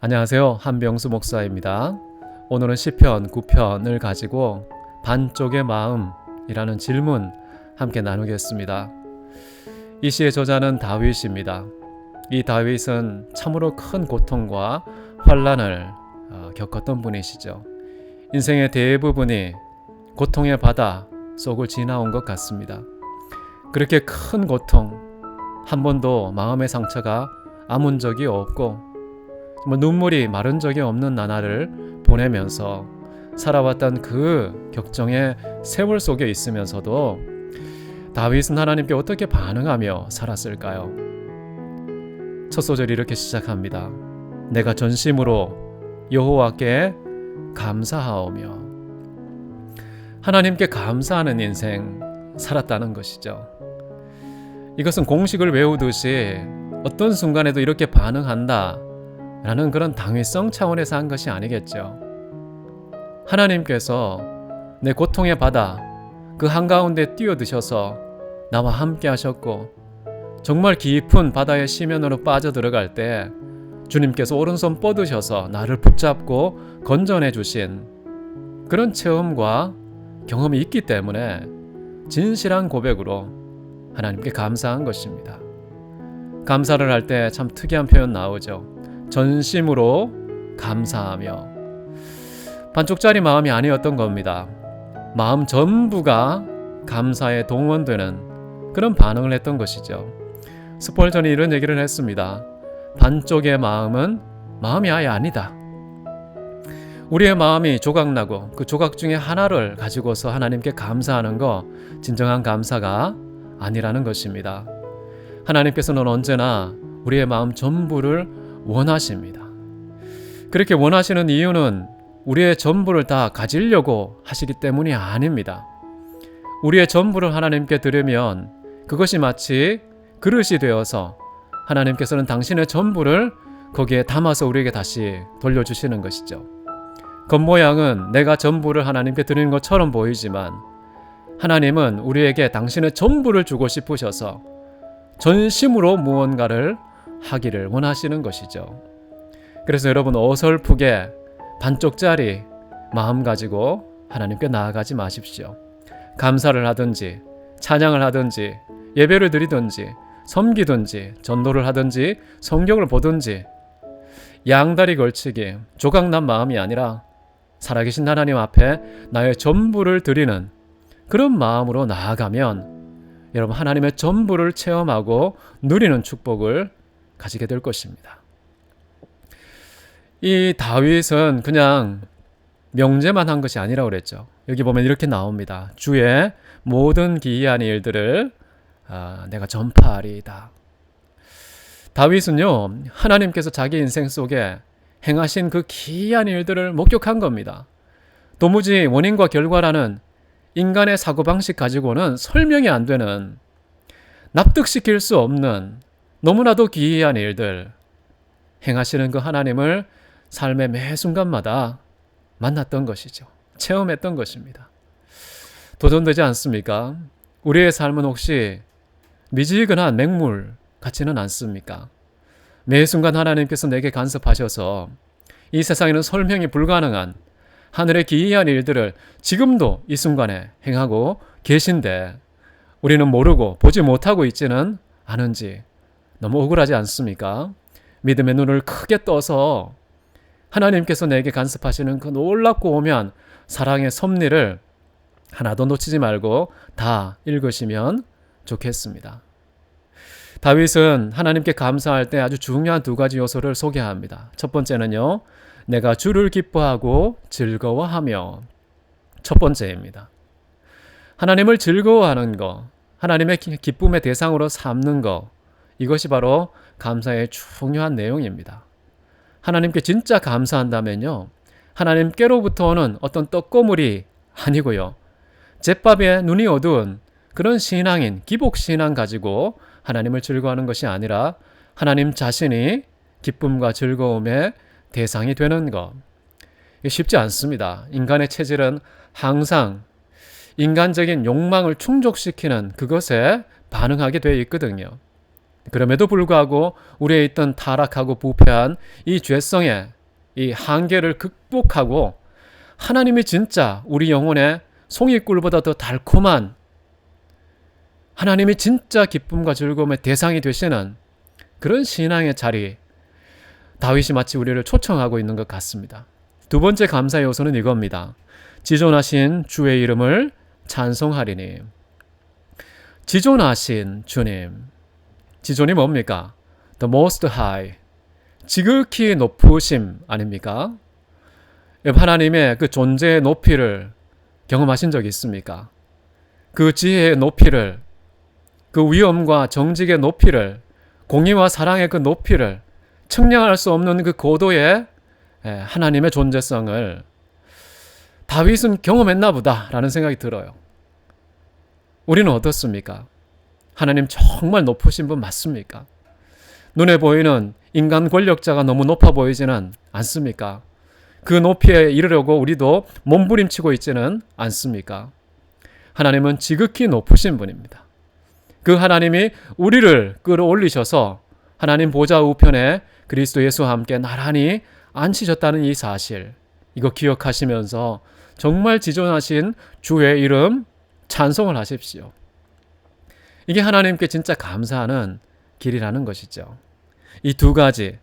안녕하세요. 한병수 목사입니다. 오늘은 시편 9편을 가지고 반쪽의 마음이라는 질문 함께 나누겠습니다. 이 시의 저자는 다윗입니다. 이 다윗은 참으로 큰 고통과 환난을 겪었던 분이시죠. 인생의 대부분이 고통의 바다 속을 지나온 것 같습니다. 그렇게 큰 고통, 한 번도 마음의 상처가 아문 적이 없고 눈물이 마른 적이 없는 나날을 보내면서 살아왔던 그 격정의 세월 속에 있으면서도 다윗은 하나님께 어떻게 반응하며 살았을까요? 첫 소절이 이렇게 시작합니다. 내가 전심으로 여호와께 감사하오며. 하나님께 감사하는 인생 살았다는 것이죠. 이것은 공식을 외우듯이 어떤 순간에도 이렇게 반응한다 라는 그런 당위성 차원에서 한 것이 아니겠죠. 하나님께서 내 고통의 바다 그 한가운데 뛰어드셔서 나와 함께 하셨고 정말 깊은 바다의 심연으로 빠져들어갈 때 주님께서 오른손 뻗으셔서 나를 붙잡고 건져내 주신 그런 체험과 경험이 있기 때문에 진실한 고백으로 하나님께 감사한 것입니다. 감사를 할 때 참 특이한 표현 나오죠. 전심으로 감사하며. 반쪽짜리 마음이 아니었던 겁니다. 마음 전부가 감사에 동원되는 그런 반응을 했던 것이죠. 스펄전이 이런 얘기를 했습니다. 반쪽의 마음은 마음이 아예 아니다. 우리의 마음이 조각나고 그 조각 중에 하나를 가지고서 하나님께 감사하는 거 진정한 감사가 아니라는 것입니다. 하나님께서는 언제나 우리의 마음 전부를 원하십니다. 그렇게 원하시는 이유는 우리의 전부를 다 가지려고 하시기 때문이 아닙니다. 우리의 전부를 하나님께 드리면 그것이 마치 그릇이 되어서 하나님께서는 당신의 전부를 거기에 담아서 우리에게 다시 돌려주시는 것이죠. 겉모양은 내가 전부를 하나님께 드리는 것처럼 보이지만 하나님은 우리에게 당신의 전부를 주고 싶으셔서 전심으로 무언가를 하기를 원하시는 것이죠. 그래서 여러분 어설프게 반쪽짜리 마음 가지고 하나님께 나아가지 마십시오. 감사를 하든지 찬양을 하든지 예배를 드리든지 섬기든지 전도를 하든지 성경을 보든지 양다리 걸치기 조각난 마음이 아니라 살아계신 하나님 앞에 나의 전부를 드리는 그런 마음으로 나아가면 여러분 하나님의 전부를 체험하고 누리는 축복을 가지게 될 것입니다. 이 다윗은 그냥 명제만 한 것이 아니라고 그랬죠. 여기 보면 이렇게 나옵니다. 주의 모든 기이한 일들을 내가 전파하리이다. 다윗은요, 하나님께서 자기 인생 속에 행하신 그 기이한 일들을 목격한 겁니다. 도무지 원인과 결과라는 인간의 사고방식 가지고는 설명이 안 되는, 납득시킬 수 없는 너무나도 기이한 일들 행하시는 그 하나님을 삶의 매 순간마다 만났던 것이죠. 체험했던 것입니다. 도전되지 않습니까? 우리의 삶은 혹시 미지근한 맹물 같지는 않습니까? 매 순간 하나님께서 내게 간섭하셔서 이 세상에는 설명이 불가능한 하늘의 기이한 일들을 지금도 이 순간에 행하고 계신데 우리는 모르고 보지 못하고 있지는 않은지 너무 억울하지 않습니까? 믿음의 눈을 크게 떠서 하나님께서 내게 간섭하시는 그 놀랍고 오묘한 사랑의 섭리를 하나도 놓치지 말고 다 읽으시면 좋겠습니다. 다윗은 하나님께 감사할 때 아주 중요한 두 가지 요소를 소개합니다. 첫 번째는요, 내가 주를 기뻐하고 즐거워하며. 첫 번째입니다. 하나님을 즐거워하는 것, 하나님의 기쁨의 대상으로 삼는 것, 이것이 바로 감사의 중요한 내용입니다. 하나님께 진짜 감사한다면요, 하나님께로부터 오는 어떤 떡고물이 아니고요, 잿밥에 눈이 어두운 그런 신앙인, 기복신앙 가지고 하나님을 즐거워하는 것이 아니라 하나님 자신이 기쁨과 즐거움의 대상이 되는 것. 쉽지 않습니다. 인간의 체질은 항상 인간적인 욕망을 충족시키는 그것에 반응하게 되어 있거든요. 그럼에도 불구하고 우리에 있던 타락하고 부패한 이 죄성의 이 한계를 극복하고 하나님이 진짜 우리 영혼의 송이꿀보다 더 달콤한, 하나님이 진짜 기쁨과 즐거움의 대상이 되시는 그런 신앙의 자리, 다윗이 마치 우리를 초청하고 있는 것 같습니다. 두 번째 감사의 요소는 이겁니다. 지존하신 주의 이름을 찬송하리니. 지존하신 주님. 지존이 뭡니까? The Most High. 지극히 높으심 아닙니까? 하나님의 그 존재의 높이를 경험하신 적이 있습니까? 그 지혜의 높이를, 그 위엄과 정직의 높이를, 공의와 사랑의 그 높이를, 측량할 수 없는 그 고도의 하나님의 존재성을 다윗은 경험했나 보다라는 생각이 들어요. 우리는 어떻습니까? 하나님 정말 높으신 분 맞습니까? 눈에 보이는 인간 권력자가 너무 높아 보이지는 않습니까? 그 높이에 이르려고 우리도 몸부림치고 있지는 않습니까? 하나님은 지극히 높으신 분입니다. 그 하나님이 우리를 끌어올리셔서 하나님 보좌 우편에 그리스도 예수와 함께 나란히 앉히셨다는 이 사실, 이거 기억하시면서 정말 지존하신 주의 이름 찬송을 하십시오. 이게 하나님께 진짜 감사하는 길이라는 것이죠. 이 두 가지,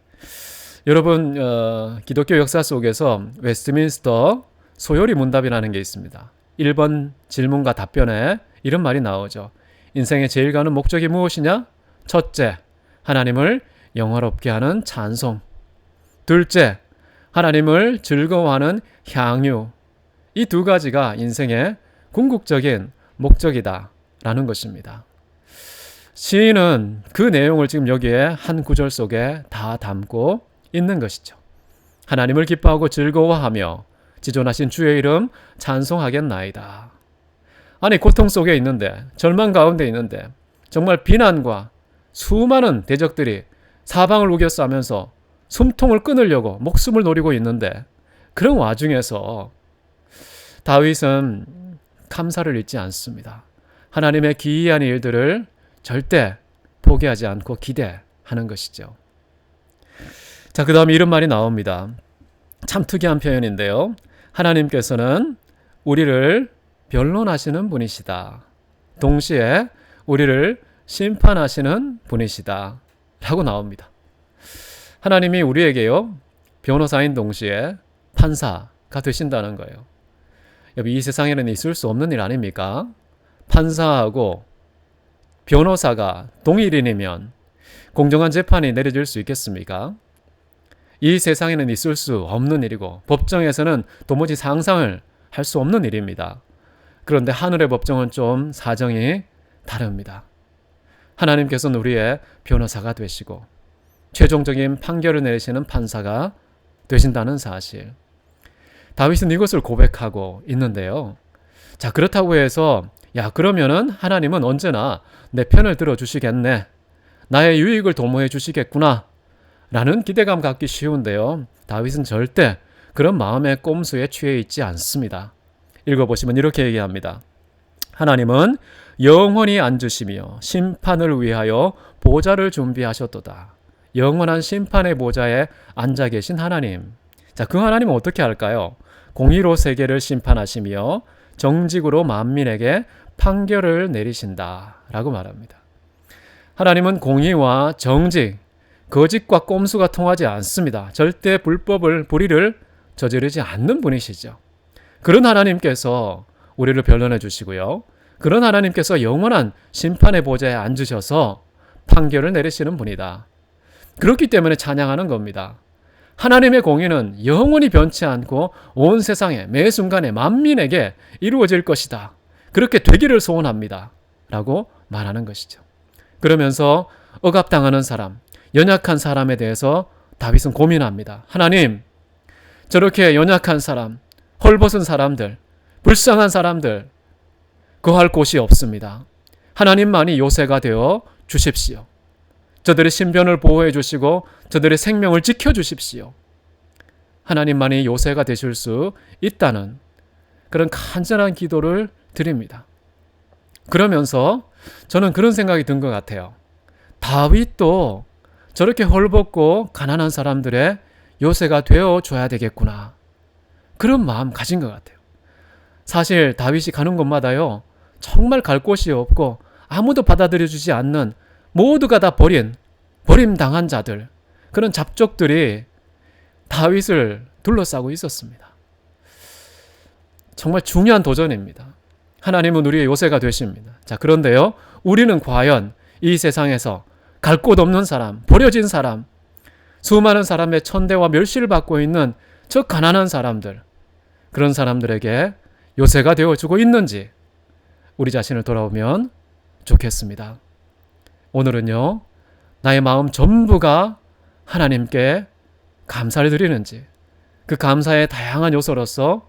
여러분 기독교 역사 속에서 웨스트민스터 소요리 문답이라는 게 있습니다. 1번 질문과 답변에 이런 말이 나오죠. 인생의 제일 가는 목적이 무엇이냐? 첫째, 하나님을 영화롭게 하는 찬송. 둘째, 하나님을 즐거워하는 향유. 이 두 가지가 인생의 궁극적인 목적이다 라는 것입니다. 시인은 그 내용을 지금 여기에 한 구절 속에 다 담고 있는 것이죠. 하나님을 기뻐하고 즐거워하며 지존하신 주의 이름 찬송하겠나이다. 아니, 고통 속에 있는데, 절망 가운데 있는데, 정말 비난과 수많은 대적들이 사방을 우겨싸면서 숨통을 끊으려고 목숨을 노리고 있는데, 그런 와중에서 다윗은 감사를 잊지 않습니다. 하나님의 기이한 일들을 절대 포기하지 않고 기대하는 것이죠. 자, 그 다음에 이런 말이 나옵니다. 참 특이한 표현인데요. 하나님께서는 우리를 변론하시는 분이시다. 동시에 우리를 심판하시는 분이시다. 라고 나옵니다. 하나님이 우리에게요, 변호사인 동시에 판사가 되신다는 거예요. 이 세상에는 있을 수 없는 일 아닙니까? 판사하고 변호사가 동일인이면 공정한 재판이 내려질 수 있겠습니까? 이 세상에는 있을 수 없는 일이고 법정에서는 도무지 상상을 할 수 없는 일입니다. 그런데 하늘의 법정은 좀 사정이 다릅니다. 하나님께서는 우리의 변호사가 되시고 최종적인 판결을 내리시는 판사가 되신다는 사실. 다윗은 이것을 고백하고 있는데요. 자, 그렇다고 해서 그러면은 하나님은 언제나 내 편을 들어주시겠네, 나의 유익을 도모해 주시겠구나 라는 기대감 갖기 쉬운데요. 다윗은 절대 그런 마음의 꼼수에 취해 있지 않습니다. 읽어보시면 이렇게 얘기합니다. 하나님은 영원히 앉으시며 심판을 위하여 보좌를 준비하셨도다. 영원한 심판의 보좌에 앉아 계신 하나님. 자, 그 하나님은 어떻게 할까요? 공의로 세계를 심판하시며 정직으로 만민에게 판결을 내리신다 라고 말합니다. 하나님은 공의와 정직, 거짓과 꼼수가 통하지 않습니다. 절대 불의를 저지르지 않는 분이시죠. 그런 하나님께서 우리를 변론해 주시고요. 그런 하나님께서 영원한 심판의 보좌에 앉으셔서 판결을 내리시는 분이다. 그렇기 때문에 찬양하는 겁니다. 하나님의 공의는 영원히 변치 않고 온 세상에 매 순간에 만민에게 이루어질 것이다. 그렇게 되기를 소원합니다. 라고 말하는 것이죠. 그러면서 억압당하는 사람, 연약한 사람에 대해서 다윗은 고민합니다. 하나님, 저렇게 연약한 사람, 헐벗은 사람들, 불쌍한 사람들 거할 곳이 없습니다. 하나님만이 요새가 되어 주십시오. 저들의 신변을 보호해 주시고 저들의 생명을 지켜 주십시오. 하나님만이 요새가 되실 수 있다는 그런 간절한 기도를 드립니다. 그러면서 저는 그런 생각이 든 것 같아요. 다윗도 저렇게 헐벗고 가난한 사람들의 요새가 되어줘야 되겠구나. 그런 마음 가진 것 같아요. 사실 다윗이 가는 곳마다요, 정말 갈 곳이 없고 아무도 받아들여주지 않는, 모두가 다 버림당한 자들, 그런 잡족들이 다윗을 둘러싸고 있었습니다. 정말 중요한 도전입니다. 하나님은 우리의 요새가 되십니다. 자, 그런데요, 우리는 과연 이 세상에서 갈 곳 없는 사람, 버려진 사람, 수많은 사람의 천대와 멸시를 받고 있는 저 가난한 사람들, 그런 사람들에게 요새가 되어주고 있는지 우리 자신을 돌아보면 좋겠습니다. 오늘은요, 나의 마음 전부가 하나님께 감사를 드리는지, 그 감사의 다양한 요소로서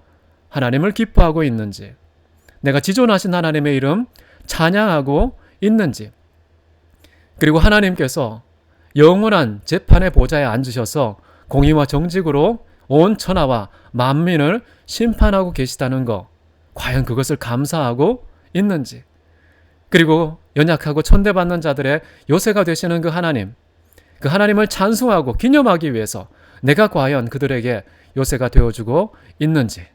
하나님을 기뻐하고 있는지, 내가 지존하신 하나님의 이름 찬양하고 있는지, 그리고 하나님께서 영원한 재판의 보좌에 앉으셔서 공의와 정직으로 온 천하와 만민을 심판하고 계시다는 것, 과연 그것을 감사하고 있는지, 그리고 연약하고 천대받는 자들의 요새가 되시는 그 하나님을 찬송하고 기념하기 위해서 내가 과연 그들에게 요새가 되어주고 있는지,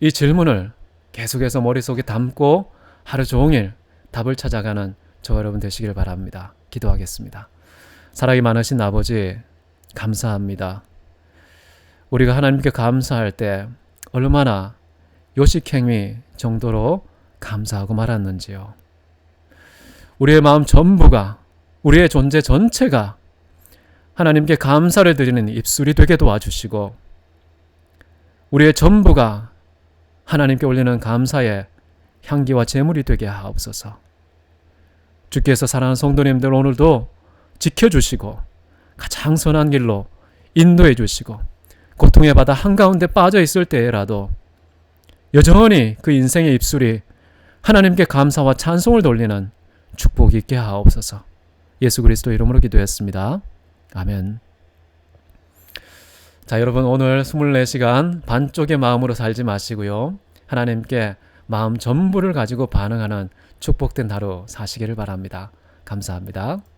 이 질문을 계속해서 머릿속에 담고 하루 종일 답을 찾아가는 저와 여러분 되시길 바랍니다. 기도하겠습니다. 사랑이 많으신 아버지, 감사합니다. 우리가 하나님께 감사할 때 얼마나 요식행위 정도로 감사하고 말았는지요. 우리의 마음 전부가, 우리의 존재 전체가 하나님께 감사를 드리는 입술이 되게 도와주시고, 우리의 전부가 하나님께 올리는 감사의 향기와 제물이 되게 하옵소서. 주께서 사랑하는 성도님들 오늘도 지켜주시고 가장 선한 길로 인도해 주시고, 고통의 바다 한가운데 빠져 있을 때라도 여전히 그 인생의 입술이 하나님께 감사와 찬송을 돌리는 축복이 있게 하옵소서. 예수 그리스도 이름으로 기도했습니다. 아멘. 자, 여러분 오늘 24시간 반쪽의 마음으로 살지 마시고요, 하나님께 마음 전부를 가지고 반응하는 축복된 하루 사시기를 바랍니다. 감사합니다.